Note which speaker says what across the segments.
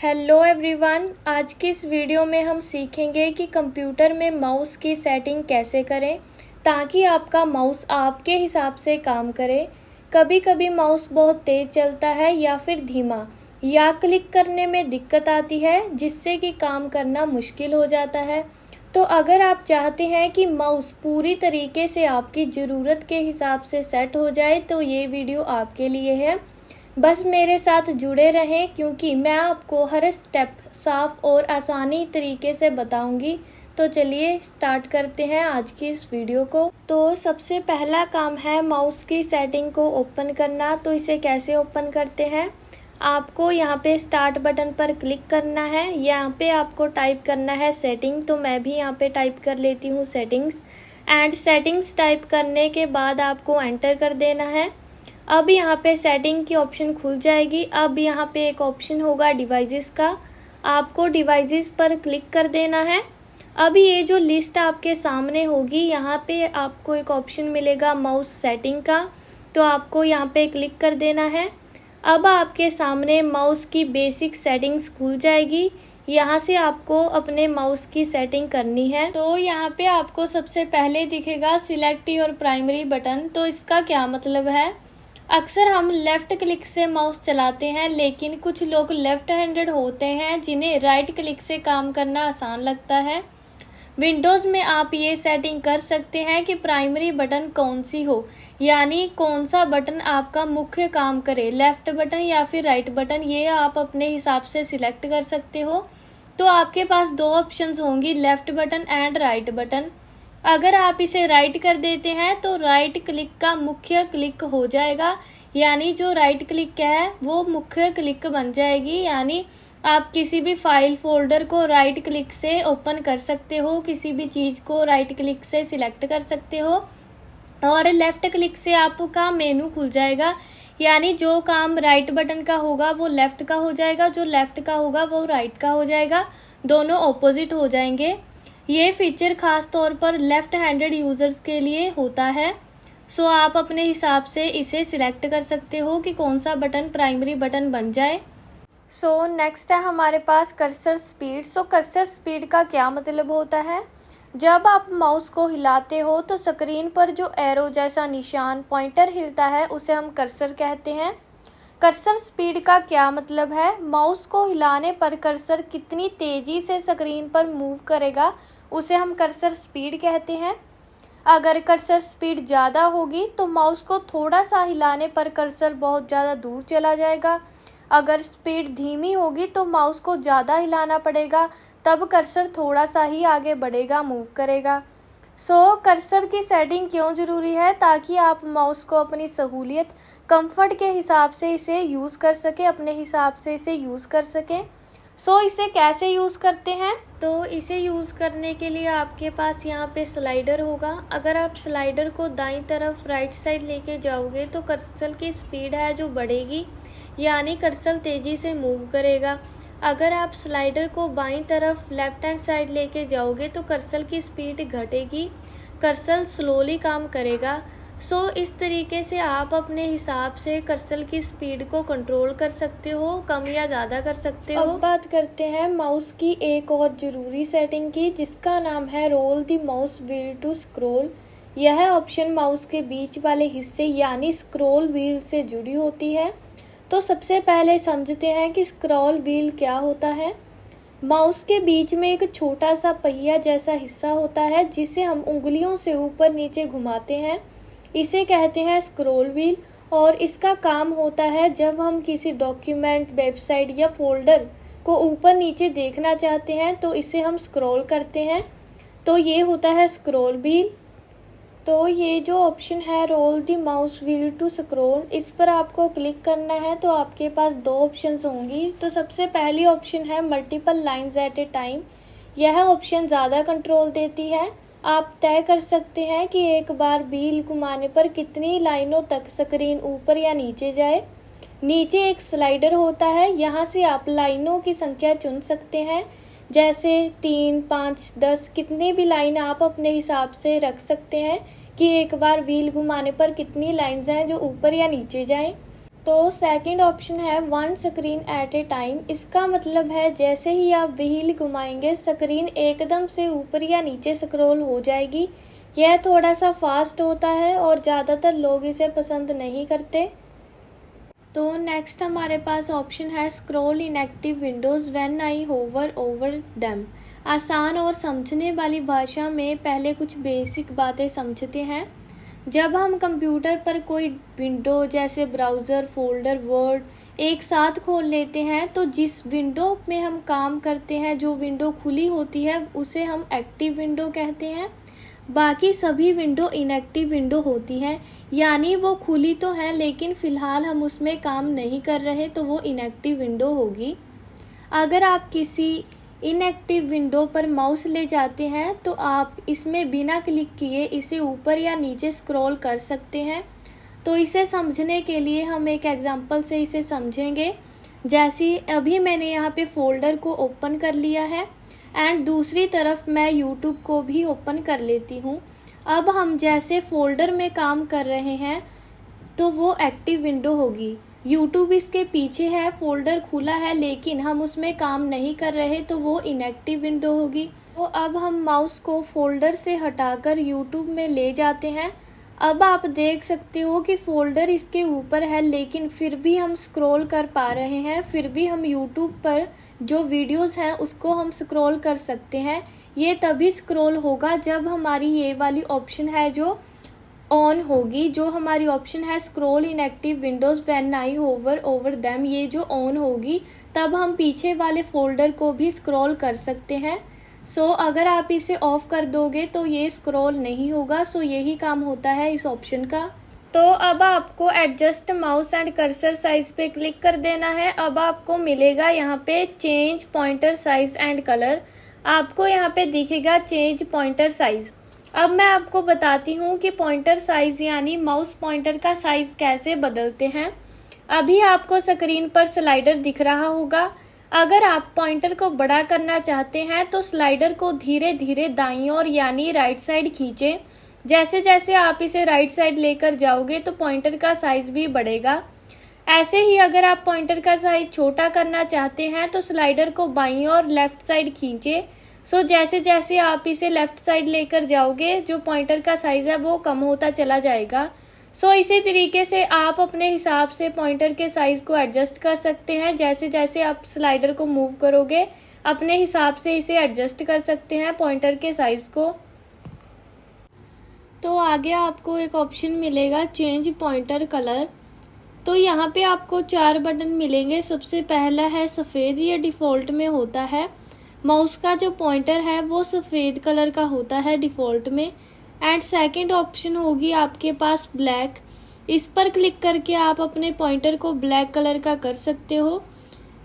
Speaker 1: Hello everyone, आज की इस वीडियो में हम सीखेंगे कि कंप्यूटर में माउस की सेटिंग कैसे करें ताकि आपका माउस आपके हिसाब से काम करे। कभी कभी माउस बहुत तेज़ चलता है या फिर धीमा, या क्लिक करने में दिक्कत आती है जिससे कि काम करना मुश्किल हो जाता है। तो अगर आप चाहते हैं कि माउस पूरी तरीके से आपकी ज़रूरत के हिसाब से सेट हो जाए तो ये वीडियो आपके लिए है। बस मेरे साथ जुड़े रहें क्योंकि मैं आपको हर स्टेप साफ और आसानी तरीके से बताऊंगी। तो चलिए स्टार्ट करते हैं आज की इस वीडियो को। तो सबसे पहला काम है माउस की सेटिंग को ओपन करना। तो इसे कैसे ओपन करते हैं, आपको यहाँ पे स्टार्ट बटन पर क्लिक करना है। यहाँ पे आपको टाइप करना है सेटिंग। तो मैं भी यहाँ पे टाइप कर लेती हूँ सेटिंग्स। एंड सेटिंग्स टाइप करने के बाद आपको एंटर कर देना है। अब यहाँ पे सेटिंग की ऑप्शन खुल जाएगी। अब यहाँ पे एक ऑप्शन होगा डिवाइसेस का, आपको डिवाइसेस पर क्लिक कर देना है। अब ये जो लिस्ट आपके सामने होगी, यहाँ पे आपको एक ऑप्शन मिलेगा माउस सेटिंग का, तो आपको यहाँ पे क्लिक कर देना है। अब आपके सामने माउस की बेसिक सेटिंग्स खुल जाएगी। यहाँ से आपको अपने माउस की सेटिंग करनी है। तो यहाँ पे आपको सबसे पहले दिखेगा सिलेक्ट योर प्राइमरी बटन। तो इसका क्या मतलब है, अक्सर हम लेफ़्ट क्लिक से माउस चलाते हैं, लेकिन कुछ लोग लेफ़्ट हैंडेड होते हैं जिन्हें राइट क्लिक से काम करना आसान लगता है। विंडोज़ में आप ये सेटिंग कर सकते हैं कि प्राइमरी बटन कौन सी हो, यानी कौन सा बटन आपका मुख्य काम करे, लेफ़्ट बटन या फिर राइट बटन, ये आप अपने हिसाब से सिलेक्ट कर सकते हो। तो आपके पास दो ऑप्शंस होंगी, left button and right button. अगर आप इसे राइट कर देते हैं तो राइट क्लिक का मुख्य क्लिक हो जाएगा, यानी जो राइट क्लिक है वो मुख्य क्लिक बन जाएगी। यानी आप किसी भी फाइल फोल्डर को राइट क्लिक से ओपन कर सकते हो, किसी भी चीज़ को राइट क्लिक से सिलेक्ट कर सकते हो, और लेफ़्ट क्लिक से आपका मेनू खुल जाएगा। यानी जो काम राइट बटन का होगा वो लेफ़्ट का हो जाएगा, जो लेफ़्ट का होगा वो राइट का हो जाएगा, दोनों ऑपोजिट हो जाएंगे। ये फीचर ख़ास तौर पर लेफ़्ट हैंडेड यूज़र्स के लिए होता है। सो आप अपने हिसाब से इसे सिलेक्ट कर सकते हो कि कौन सा बटन प्राइमरी बटन बन जाए। सो नेक्स्ट है हमारे पास कर्सर स्पीड। सो कर्सर स्पीड का क्या मतलब होता है, जब आप माउस को हिलाते हो तो स्क्रीन पर जो एरो जैसा निशान पॉइंटर हिलता है उसे हम कर्सर कहते हैं। कर्सर स्पीड का क्या मतलब है, माउस को हिलाने पर कर्सर कितनी तेज़ी से स्क्रीन पर मूव करेगा उसे हम कर्सर स्पीड कहते हैं। अगर कर्सर स्पीड ज़्यादा होगी तो माउस को थोड़ा सा हिलाने पर कर्सर बहुत ज़्यादा दूर चला जाएगा। अगर स्पीड धीमी होगी तो माउस को ज़्यादा हिलाना पड़ेगा, तब कर्सर थोड़ा सा ही आगे बढ़ेगा, मूव करेगा। सो कर्सर की सेटिंग क्यों ज़रूरी है, ताकि आप माउस को अपनी सहूलियत कंफर्ट के हिसाब से इसे यूज़ कर सकें, अपने हिसाब से इसे यूज़ कर सकें। सो इसे कैसे यूज़ करते हैं, तो इसे यूज़ करने के लिए आपके पास यहाँ पे स्लाइडर होगा। अगर आप स्लाइडर को दाईं तरफ राइट साइड लेके जाओगे तो कर्सर की स्पीड है जो बढ़ेगी, यानी कर्सर तेज़ी से मूव करेगा। अगर आप स्लाइडर को बाईं तरफ लेफ्ट हैंड साइड लेके जाओगे तो कर्सर की स्पीड घटेगी, कर्सर स्लोली काम करेगा। सो इस तरीके से आप अपने हिसाब से कर्सर की स्पीड को कंट्रोल कर सकते हो, कम या ज़्यादा कर सकते हो। अब बात करते हैं माउस की एक और ज़रूरी सेटिंग की, जिसका नाम है roll the mouse wheel to scroll. यह ऑप्शन माउस के बीच वाले हिस्से यानी स्क्रॉल व्हील से जुड़ी होती है। तो सबसे पहले समझते हैं कि स्क्रॉल व्हील क्या होता है। माउस के बीच में एक छोटा सा पहिया जैसा हिस्सा होता है जिसे हम उंगलियों से ऊपर नीचे घुमाते हैं, इसे कहते हैं स्क्रॉल व्हील। और इसका काम होता है जब हम किसी डॉक्यूमेंट, वेबसाइट या फोल्डर को ऊपर नीचे देखना चाहते हैं तो इसे हम स्क्रॉल करते हैं, तो ये होता है स्क्रॉल व्हील। तो ये जो ऑप्शन है roll the mouse wheel to scroll, इस पर आपको क्लिक करना है। तो आपके पास दो ऑप्शंस होंगी। तो सबसे पहली ऑप्शन है multiple lines eight a time. यह ऑप्शन ज़्यादा कंट्रोल देती है, आप तय कर सकते हैं कि एक बार व्हील घुमाने पर कितनी लाइनों तक स्क्रीन ऊपर या नीचे जाए। नीचे एक स्लाइडर होता है, यहाँ से आप लाइनों की संख्या चुन सकते हैं, जैसे 3, 5, 10 कितनी भी लाइन आप अपने हिसाब से रख सकते हैं कि एक बार व्हील घुमाने पर कितनी लाइंस हैं जो ऊपर या नीचे जाएं। तो सेकंड ऑप्शन है one screen eight a time. इसका मतलब है जैसे ही आप व्हील घुमाएंगे स्क्रीन एकदम से ऊपर या नीचे स्क्रॉल हो जाएगी। यह थोड़ा सा फास्ट होता है और ज़्यादातर लोग इसे पसंद नहीं करते। तो नेक्स्ट हमारे पास ऑप्शन है scroll inactive windows when I hover over them. आसान और समझने वाली भाषा में पहले कुछ बेसिक बातें समझते हैं। जब हम कंप्यूटर पर कोई विंडो जैसे ब्राउज़र, फोल्डर, वर्ड एक साथ खोल लेते हैं तो जिस विंडो में हम काम करते हैं, जो विंडो खुली होती है, उसे हम एक्टिव विंडो कहते हैं। बाकी सभी विंडो इनएक्टिव विंडो होती हैं, यानी वो खुली तो हैं लेकिन फ़िलहाल हम उसमें काम नहीं कर रहे, तो वो इनएक्टिव विंडो होगी। अगर आप किसी इनएक्टिव विंडो पर माउस ले जाते हैं तो आप इसमें बिना क्लिक किए इसे ऊपर या नीचे स्क्रॉल कर सकते हैं। तो इसे समझने के लिए हम एक एग्जांपल से इसे समझेंगे। जैसे अभी मैंने यहाँ पे फोल्डर को ओपन कर लिया है एंड दूसरी तरफ मैं यूट्यूब को भी ओपन कर लेती हूँ। अब हम जैसे फोल्डर में काम कर रहे हैं तो वो एक्टिव विंडो होगी। यूट्यूब इसके पीछे है, फोल्डर खुला है लेकिन हम उसमें काम नहीं कर रहे, तो वो इनएक्टिव विंडो होगी। तो अब हम माउस को फोल्डर से हटाकर यूट्यूब में ले जाते हैं। अब आप देख सकते हो कि फोल्डर इसके ऊपर है लेकिन फिर भी हम स्क्रॉल कर पा रहे हैं, फिर भी हम यूट्यूब पर जो वीडियोस हैं उसको हम स्क्रॉल कर सकते हैं। ये तभी स्क्रॉल होगा जब हमारी ये वाली ऑप्शन है जो ऑन होगी, जो हमारी ऑप्शन है scroll inactive windows when I hover over them, ये जो ऑन होगी तब हम पीछे वाले फोल्डर को भी स्क्रॉल कर सकते हैं। अगर आप इसे ऑफ कर दोगे तो ये स्क्रॉल नहीं होगा। यही काम होता है इस ऑप्शन का। तो अब आपको adjust mouse and cursor size पे क्लिक कर देना है। अब आपको मिलेगा यहाँ पे change pointer size and colour. आपको यहाँ पे दिखेगा चेंज पॉइंटर साइज। अब मैं आपको बताती हूँ कि पॉइंटर साइज यानी माउस पॉइंटर का साइज कैसे बदलते हैं। अभी आपको स्क्रीन पर स्लाइडर दिख रहा होगा। अगर आप पॉइंटर को बड़ा करना चाहते हैं तो स्लाइडर को धीरे धीरे दाईं ओर यानी राइट साइड खींचें। जैसे जैसे आप इसे राइट साइड लेकर जाओगे तो पॉइंटर का साइज भी बढ़ेगा। ऐसे ही अगर आप पॉइंटर का साइज छोटा करना चाहते हैं तो स्लाइडर को बाईं ओर लेफ्ट साइड खींचें। जैसे जैसे आप इसे लेफ्ट साइड लेकर जाओगे जो पॉइंटर का साइज है वो कम होता चला जाएगा। इसी तरीके से आप अपने हिसाब से पॉइंटर के साइज को एडजस्ट कर सकते हैं। जैसे जैसे आप स्लाइडर को मूव करोगे अपने हिसाब से इसे एडजस्ट कर सकते हैं पॉइंटर के साइज को। तो आगे आपको एक ऑप्शन मिलेगा चेंज पॉइंटर कलर। तो यहाँ पे आपको 4 बटन मिलेंगे। सबसे पहला है सफ़ेद, ये डिफ़ॉल्ट में होता है। माउस का जो पॉइंटर है वो सफ़ेद कलर का होता है डिफ़ॉल्ट में। एंड सेकंड ऑप्शन होगी आपके पास ब्लैक। इस पर क्लिक करके आप अपने पॉइंटर को ब्लैक कलर का कर सकते हो।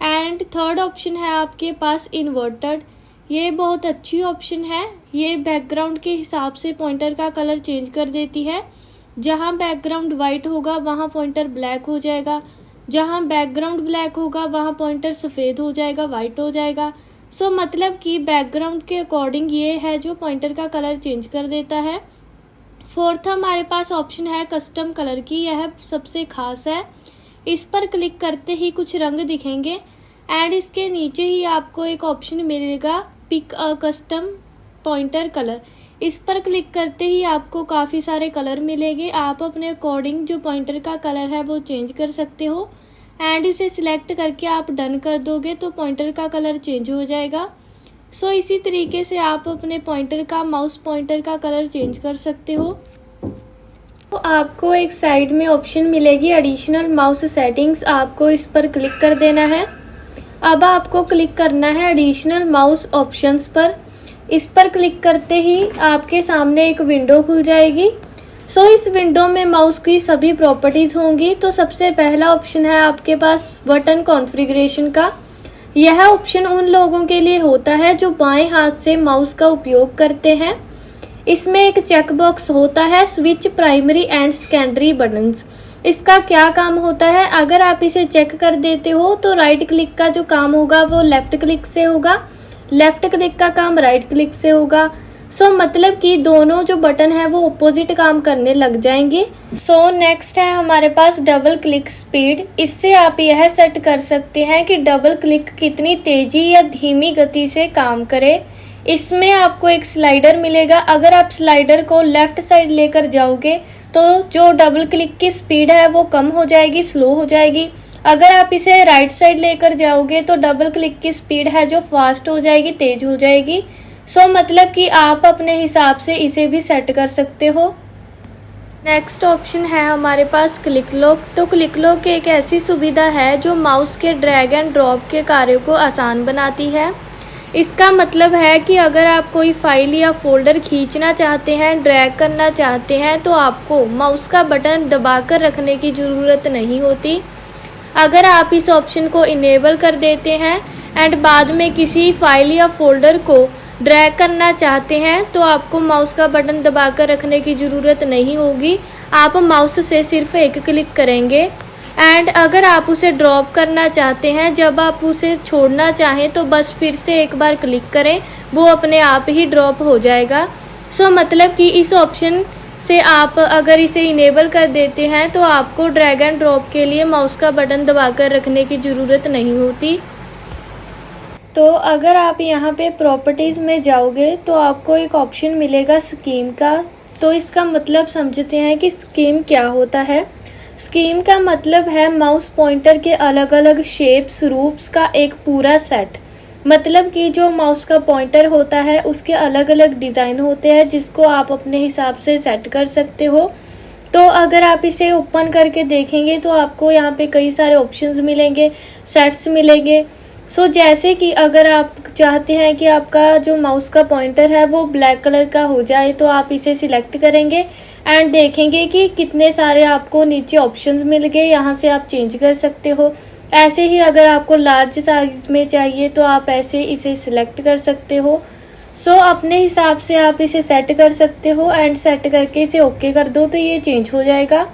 Speaker 1: एंड थर्ड ऑप्शन है आपके पास इन्वर्टेड। ये बहुत अच्छी ऑप्शन है। ये बैकग्राउंड के हिसाब से पॉइंटर का कलर चेंज कर देती है। जहाँ बैकग्राउंड वाइट होगा वहाँ पॉइंटर ब्लैक हो जाएगा, जहाँ बैकग्राउंड ब्लैक होगा वहाँ पॉइंटर सफ़ेद हो जाएगा, वाइट हो जाएगा। मतलब कि बैकग्राउंड के अकॉर्डिंग ये है जो पॉइंटर का कलर चेंज कर देता है। फोर्थ हमारे पास ऑप्शन है कस्टम कलर की। यह सबसे खास है। इस पर क्लिक करते ही कुछ रंग दिखेंगे एंड इसके नीचे ही आपको एक ऑप्शन मिलेगा pick a custom pointer colour. इस पर क्लिक करते ही आपको काफ़ी सारे कलर मिलेंगे। आप अपने अकॉर्डिंग जो पॉइंटर का कलर है वो चेंज कर सकते हो एंड इसे सिलेक्ट करके आप डन कर दोगे तो पॉइंटर का कलर चेंज हो जाएगा। इसी तरीके से आप अपने पॉइंटर का माउस पॉइंटर का कलर चेंज कर सकते हो। तो आपको एक साइड में ऑप्शन मिलेगी एडिशनल माउस सेटिंग्स। आपको इस पर क्लिक कर देना है। अब आपको क्लिक करना है एडिशनल माउस ऑप्शंस पर। इस पर क्लिक करते ही आपके सामने एक विंडो खुल जाएगी। इस विंडो में माउस की सभी प्रॉपर्टीज़ होंगी। तो सबसे पहला ऑप्शन है आपके पास बटन कॉन्फ़िगरेशन का। यह ऑप्शन उन लोगों के लिए होता है जो बाएं हाथ से माउस का उपयोग करते हैं। इसमें एक चेक बॉक्स होता है switch primary and secondary buttons. इसका क्या काम होता है, अगर आप इसे चेक कर देते हो तो राइट क्लिक का जो काम होगा वो लेफ्ट क्लिक से होगा, लेफ्ट क्लिक का काम राइट क्लिक से होगा। मतलब कि दोनों जो बटन है वो अपोजिट काम करने लग जाएंगे। नेक्स्ट है हमारे पास डबल क्लिक स्पीड। इससे आप यह सेट कर सकते हैं कि डबल क्लिक कितनी तेजी या धीमी गति से काम करे। इसमें आपको एक स्लाइडर मिलेगा। अगर आप स्लाइडर को लेफ्ट साइड लेकर जाओगे तो जो डबल क्लिक की स्पीड है वो कम हो जाएगी, स्लो हो जाएगी। अगर आप इसे राइट साइड लेकर जाओगे तो डबल क्लिक की स्पीड है जो फास्ट हो जाएगी, तेज हो जाएगी। मतलब कि आप अपने हिसाब से इसे भी सेट कर सकते हो। नेक्स्ट ऑप्शन है हमारे पास क्लिक लॉक। क्लिक लॉक एक ऐसी सुविधा है जो माउस के ड्रैग एंड ड्रॉप के कार्यों को आसान बनाती है। इसका मतलब है कि अगर आप कोई फाइल या फोल्डर खींचना चाहते हैं, ड्रैग करना चाहते हैं, तो आपको माउस का बटन दबाकर रखने की ज़रूरत नहीं होती। अगर आप इस ऑप्शन को इनेबल कर देते हैं एंड बाद में किसी फाइल या फोल्डर को ड्रैग करना चाहते हैं तो आपको माउस का बटन दबाकर रखने की ज़रूरत नहीं होगी। आप माउस से सिर्फ एक क्लिक करेंगे एंड अगर आप उसे ड्रॉप करना चाहते हैं, जब आप उसे छोड़ना चाहें तो बस फिर से एक बार क्लिक करें, वो अपने आप ही ड्रॉप हो जाएगा। मतलब कि इस ऑप्शन से आप अगर इसे इनेबल कर देते हैं तो आपको ड्रैग एंड ड्रॉप के लिए माउस का बटन दबाकर रखने की ज़रूरत नहीं होती। अगर आप यहाँ पे प्रॉपर्टीज़ में जाओगे तो आपको एक ऑप्शन मिलेगा स्कीम का। इसका मतलब समझते हैं कि स्कीम क्या होता है। स्कीम का मतलब है माउस पॉइंटर के अलग अलग शेप्स, रूप्स का एक पूरा सेट। मतलब कि जो माउस का पॉइंटर होता है उसके अलग अलग डिज़ाइन होते हैं जिसको आप अपने हिसाब से सेट कर सकते हो। अगर आप इसे ओपन करके देखेंगे तो आपको यहाँ पे कई सारे ऑप्शंस मिलेंगे, सेट्स मिलेंगे। जैसे कि अगर आप चाहते हैं कि आपका जो माउस का पॉइंटर है वो ब्लैक कलर का हो जाए तो आप इसे सिलेक्ट करेंगे एंड देखेंगे कि कितने सारे आपको नीचे ऑप्शंस मिल गए, यहाँ से आप चेंज कर सकते हो। ऐसे ही अगर आपको लार्ज साइज में चाहिए तो आप ऐसे इसे सिलेक्ट कर सकते हो। अपने हिसाब से आप इसे सेट कर सकते हो एंड सेट करके इसे ओके कर दो तो ये चेंज हो जाएगा।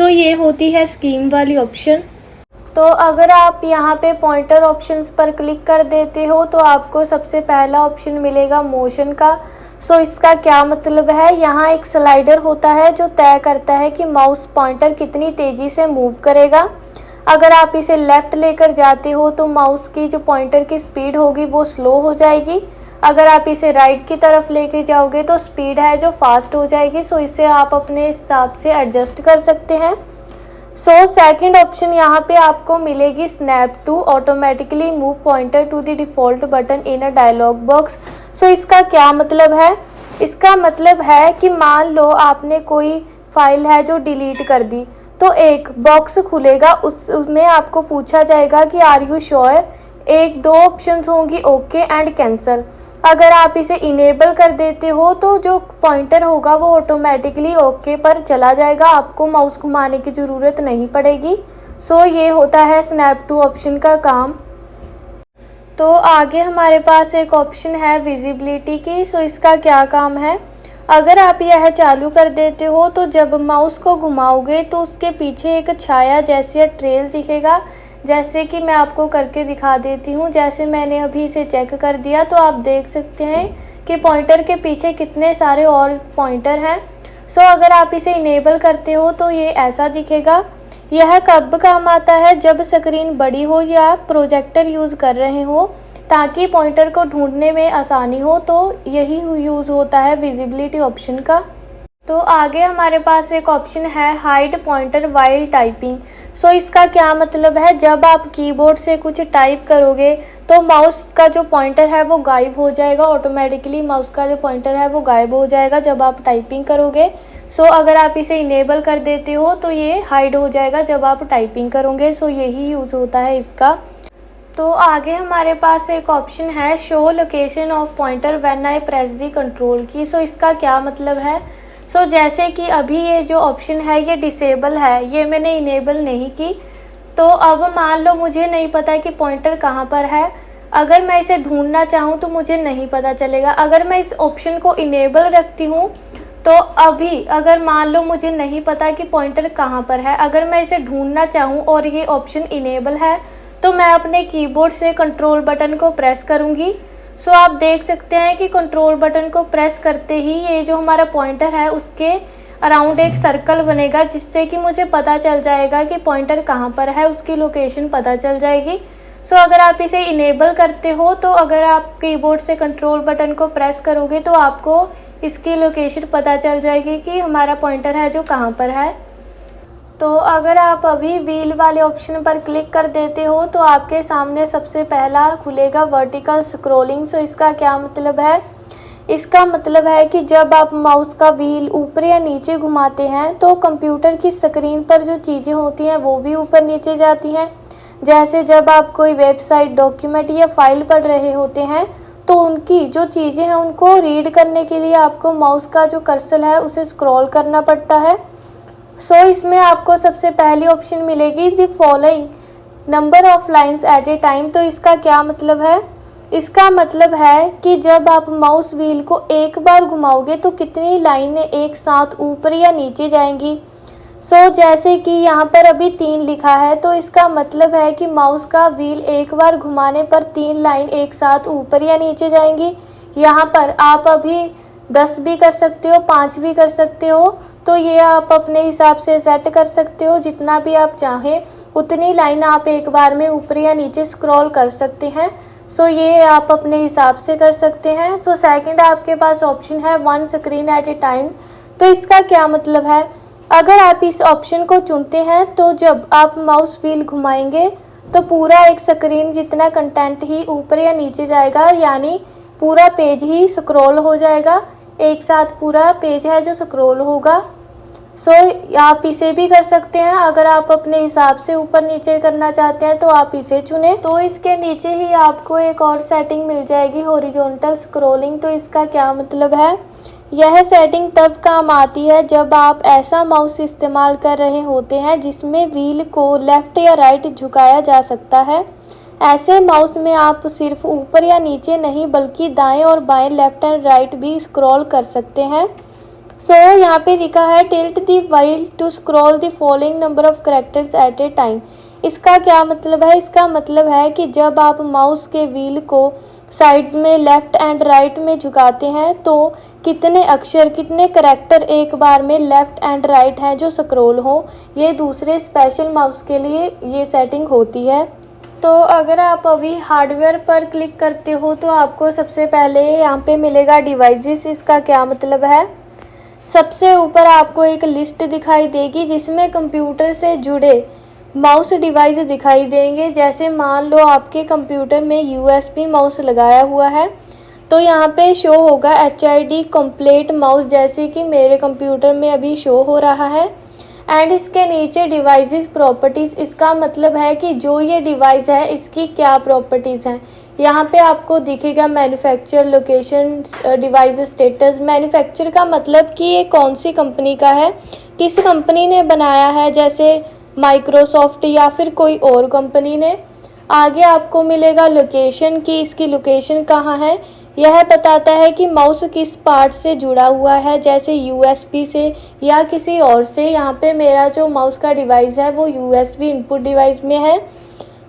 Speaker 1: ये होती है स्कीम वाली ऑप्शन। अगर आप यहाँ पे पॉइंटर ऑप्शंस पर क्लिक कर देते हो तो आपको सबसे पहला ऑप्शन मिलेगा मोशन का। इसका क्या मतलब है, यहाँ एक स्लाइडर होता है जो तय करता है कि माउस पॉइंटर कितनी तेज़ी से मूव करेगा। अगर आप इसे लेफ़्ट लेकर जाते हो तो माउस की जो पॉइंटर की स्पीड होगी वो स्लो हो जाएगी। अगर आप इसे राइट की तरफ लेके जाओगे तो स्पीड है जो फास्ट हो जाएगी। इसे आप अपने हिसाब से एडजस्ट कर सकते हैं। सेकंड ऑप्शन यहाँ पे आपको मिलेगी snap to, automatically move pointer to the default button in a dialog box. इसका क्या मतलब है, इसका मतलब है कि मान लो आपने कोई फाइल है जो डिलीट कर दी तो एक बॉक्स खुलेगा, उसमें आपको पूछा जाएगा कि आर यू श्योर। एक दो ऑप्शंस होंगी, ओके एंड कैंसिल। अगर आप इसे इनेबल कर देते हो तो जो पॉइंटर होगा वो ऑटोमेटिकली ओके पर चला जाएगा, आपको माउस घुमाने की ज़रूरत नहीं पड़ेगी। ये होता है स्नैप टू ऑप्शन का काम। आगे हमारे पास एक ऑप्शन है विजिबिलिटी की। इसका क्या काम है, अगर आप यह चालू कर देते हो तो जब माउस को घुमाओगे तो उसके पीछे एक छाया जैसी ट्रेल दिखेगा। जैसे कि मैं आपको करके दिखा देती हूँ। जैसे मैंने अभी इसे चेक कर दिया तो आप देख सकते हैं कि पॉइंटर के पीछे कितने सारे और पॉइंटर हैं। अगर आप इसे इनेबल करते हो तो ये ऐसा दिखेगा। यह कब काम आता है, जब स्क्रीन बड़ी हो या प्रोजेक्टर यूज़ कर रहे हो ताकि पॉइंटर को ढूंढने में आसानी हो, तो यही यूज़ होता है विजिबिलिटी ऑप्शन का। आगे हमारे पास एक ऑप्शन है हाइड पॉइंटर वाइल टाइपिंग। इसका क्या मतलब है, जब आप कीबोर्ड से कुछ टाइप करोगे तो माउस का जो पॉइंटर है वो गायब हो जाएगा। ऑटोमेटिकली माउस का जो पॉइंटर है वो गायब हो जाएगा जब आप टाइपिंग करोगे। अगर आप इसे इनेबल कर देते हो तो ये हाइड हो जाएगा जब आप टाइपिंग करोगे। यही यूज़ होता है इसका। आगे हमारे पास एक ऑप्शन है show location of pointer when I press the control की। इसका क्या मतलब है, जैसे कि अभी ये जो ऑप्शन है ये डिसेबल है, ये मैंने इनेबल नहीं की। अब मान लो मुझे नहीं पता कि पॉइंटर कहाँ पर है, अगर मैं इसे ढूंढना चाहूँ तो मुझे नहीं पता चलेगा। अगर मैं इस ऑप्शन को इनेबल रखती हूँ तो अभी अगर मान लो मुझे नहीं पता कि पॉइंटर कहाँ पर है, अगर मैं इसे ढूंढना चाहूँ और ये ऑप्शन इनेबल है तो मैं अपने कीबोर्ड से कंट्रोल बटन को प्रेस करूँगी सो आप देख सकते हैं कि कंट्रोल बटन को प्रेस करते ही ये जो हमारा पॉइंटर है उसके अराउंड एक सर्कल बनेगा, जिससे कि मुझे पता चल जाएगा कि पॉइंटर कहाँ पर है, उसकी लोकेशन पता चल जाएगी। सो अगर आप इसे इनेबल करते हो तो अगर आप कीबोर्ड से कंट्रोल बटन को प्रेस करोगे तो आपको इसकी लोकेशन पता चल जाएगी कि हमारा पॉइंटर है जो कहाँ पर है। तो अगर आप अभी व्हील वाले ऑप्शन पर क्लिक कर देते हो तो आपके सामने सबसे पहला खुलेगा वर्टिकल स्क्रॉलिंग। सो इसका क्या मतलब है? इसका मतलब है कि जब आप माउस का व्हील ऊपर या नीचे घुमाते हैं तो कंप्यूटर की स्क्रीन पर जो चीज़ें होती हैं वो भी ऊपर नीचे जाती हैं। जैसे जब आप कोई वेबसाइट, डॉक्यूमेंट या फाइल पढ़ रहे होते हैं तो उनकी जो चीज़ें हैं उनको रीड करने के लिए आपको माउस का जो कर्सर है उसे स्क्रॉल करना पड़ता है। सो इसमें आपको सबसे पहली ऑप्शन मिलेगी the following number of lines eight a time. तो इसका क्या मतलब है? इसका मतलब है कि जब आप माउस व्हील को एक बार घुमाओगे तो कितनी लाइनें एक साथ ऊपर या नीचे जाएंगी। सो जैसे कि यहाँ पर अभी 3 लिखा है तो इसका मतलब है कि माउस का व्हील एक बार घुमाने पर 3 लाइन एक साथ ऊपर या नीचे जाएंगी। यहाँ पर आप अभी 10 भी कर सकते हो, 5 भी कर सकते हो, तो ये आप अपने हिसाब से सेट कर सकते हो। जितना भी आप चाहें उतनी लाइन आप एक बार में ऊपर या नीचे स्क्रॉल कर सकते हैं। सो ये आप अपने हिसाब से कर सकते हैं। सो सेकंड आपके पास ऑप्शन है 1 स्क्रीन एट ए टाइम। तो इसका क्या मतलब है? अगर आप इस ऑप्शन को चुनते हैं तो जब आप माउस व्हील घुमाएंगे तो पूरा एक स्क्रीन जितना कंटेंट ही ऊपर या नीचे जाएगा, यानी पूरा पेज ही स्क्रॉल हो जाएगा। एक साथ पूरा पेज है जो स्क्रॉल होगा। सो आप इसे भी कर सकते हैं। अगर आप अपने हिसाब से ऊपर नीचे करना चाहते हैं तो आप इसे चुनें। तो इसके नीचे ही आपको एक और सेटिंग मिल जाएगी, हॉरिजॉन्टल स्क्रॉलिंग। तो इसका क्या मतलब है? यह सेटिंग तब काम आती है जब आप ऐसा माउस इस्तेमाल कर रहे होते हैं जिसमें व्हील को लेफ़्ट या राइट झुकाया जा सकता है। ऐसे माउस में आप सिर्फ ऊपर या नीचे नहीं बल्कि दाएं और बाएं, लेफ्ट एंड राइट भी स्क्रॉल कर सकते हैं। सो यहाँ पे लिखा है tilt the wheel to scroll the following number of characters at a time. इसका क्या मतलब है? इसका मतलब है कि जब आप माउस के व्हील को साइड्स में लेफ्ट एंड राइट में झुकाते हैं तो कितने अक्षर, कितने कैरेक्टर एक बार में लेफ्ट एंड राइट हैं जो स्क्रॉल हो। ये दूसरे स्पेशल माउस के लिए ये सेटिंग होती है। तो अगर आप अभी हार्डवेयर पर क्लिक करते हो तो आपको सबसे पहले यहाँ पे मिलेगा डिवाइसेस। इसका क्या मतलब है? सबसे ऊपर आपको एक लिस्ट दिखाई देगी जिसमें कंप्यूटर से जुड़े माउस डिवाइस दिखाई देंगे। जैसे मान लो आपके कंप्यूटर में USB माउस लगाया हुआ है तो यहाँ पे शो होगा HID कंप्लीट माउस, जैसे कि मेरे कंप्यूटर में अभी शो हो रहा है। एंड इसके नीचे डिवाइसेस प्रॉपर्टीज़। इसका मतलब है कि जो ये डिवाइस है इसकी क्या प्रॉपर्टीज़ हैं। यहाँ पे आपको दिखेगा manufacture, location, device status. Manufacture का मतलब कि ये कौन सी कंपनी का है, किस कंपनी ने बनाया है, जैसे माइक्रोसॉफ्ट या फिर कोई और कंपनी ने। आगे आपको मिलेगा लोकेशन की इसकी लोकेशन कहाँ है। यह बताता है कि माउस किस पार्ट से जुड़ा हुआ है, जैसे USB से या किसी और से। यहाँ पे मेरा जो माउस का डिवाइस है वो USB इनपुट डिवाइस में है।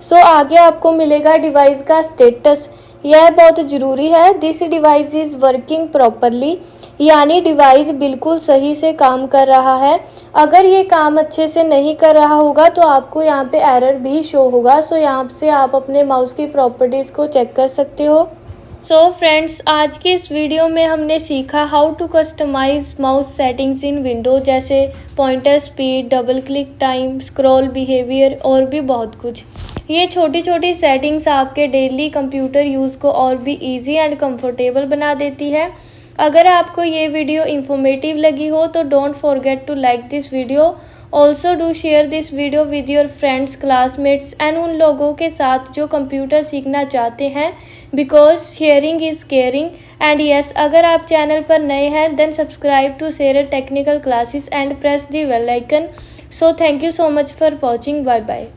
Speaker 1: सो आगे आपको मिलेगा डिवाइस का स्टेटस। यह बहुत ज़रूरी है। This device is working properly, यानी डिवाइस बिल्कुल सही से काम कर रहा है। अगर ये काम अच्छे से नहीं कर रहा होगा तो आपको यहाँ पे एरर भी शो होगा। सो यहाँ से आप अपने माउस की प्रॉपर्टीज़ को चेक कर सकते हो। सो फ्रेंड्स, आज के इस वीडियो में हमने सीखा how to customize mouse settings in window, जैसे pointer speed, double click time, scroll behaviour और भी बहुत कुछ। ये छोटी छोटी सेटिंग्स आपके डेली कंप्यूटर यूज़ को और भी इजी एंड कंफर्टेबल बना देती है। अगर आपको ये वीडियो इंफॉर्मेटिव लगी हो तो don't forget to like this video. Also do share this video with your friends, classmates and उन लोगों के साथ जो कंप्यूटर सीखना चाहते हैं, because sharing is caring. And yes, अगर आप चैनल पर नए हैं then subscribe to share technical classes and press the bell icon. So thank you so much for watching. Bye bye.